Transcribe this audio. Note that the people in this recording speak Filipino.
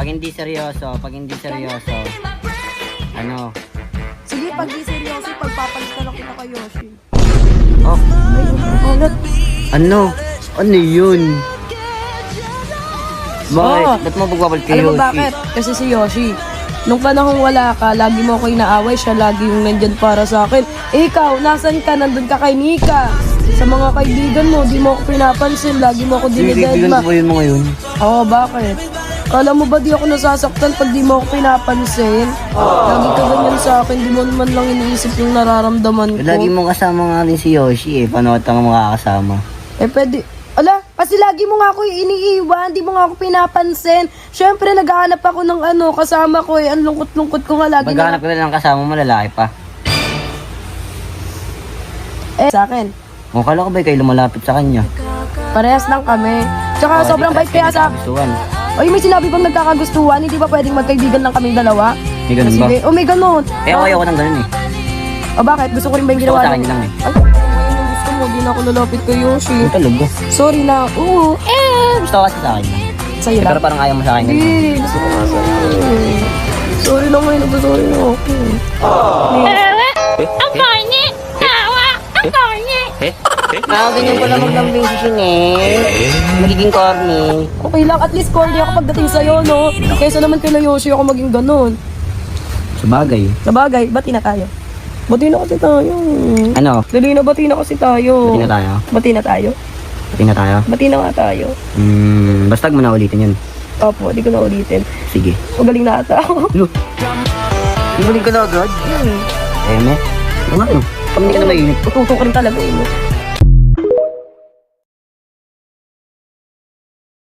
Pag hindi seryoso, ano? Sige, pag di seryoso, pagpapalit na lang kita kay Yoshi. Oh, Ay, ulat. ano? Ano yun? Bakit? Oh. Ba't mo pagpapalit kay Alam mo Yoshi? bakit? Kasi si Yoshi, nung panahong wala ka, lagi mo ako inaaway, siya lagi yung nandyan para sa akin. Eh, ikaw, nasan ka? Nandun ka kay Nika. Sa mga kaibigan mo, di mo ako pinapansin, lagi mo ako Kaibigan dinidedma. ko ba yun mga yun? Oo, bakit? Kala mo ba di ako nasasaktan pag di mo ako pinapansin? Lagi ka ganyan sa akin, di mo naman lang iniisip yung nararamdaman ko. Lagi mo kasama nga rin si Yoshi eh. Paano ka makakasama? Eh, pwede. Ala, kasi lagi mo nga ako iniiwan, di mo nga ako pinapansin. Siyempre, naghahanap ako ng kasama ko eh. Ang lungkot-lungkot ko nga lagi Maghanap ka na ng kasama mo, lalaki pa. sa akin. O, kala ko ba kayo lumalapit sa kanya? Parehas lang kami. Tsaka O, sobrang di bait kaya sa... gustuhan. Oy, may sinabi bang nagkakagustuhan? Hindi ba pwedeng magkaibigan lang kaming dalawa? May ganun ba? Sige. O, may ganun. Eh, ako ayoko ng ganun eh. O, bakit? Gusto ko rin ba yung Gusto ko ginawa sa akin lang eh. Ay, ngayon yung gusto mo. Di na ako lalapit kay Yoshi. Ang talaga. Sorry na. Oo. Gusto ko kasi sa akin lang. Sa'yo Pero lang. parang ayaw mo sa akin. Hindi. Gusto ko nga sa'yo. Sorry na ngayon. Sorry na ako. Ganyan ko lang maglambing si Shinel. Magiging corny. Okay lang. At least corny ako pagdating sa'yo, no? Kaysa naman kay Yoshi ako maging ganun. Sabagay. Sabagay, bati na tayo. Bati na kasi tayo. Ano? Dali na, bati na kasi tayo. Bati na tayo? Bati na tayo. Pati na tayo? Bati na nga tayo. Basta mo na ulitin yun. Opo, di ko na ulitin. Sige. Magaling na ata ako. Lo. Inulit ka na agad? Eh, me. Ano? Kami ka na mainit. Ututo ka rin talaga eh.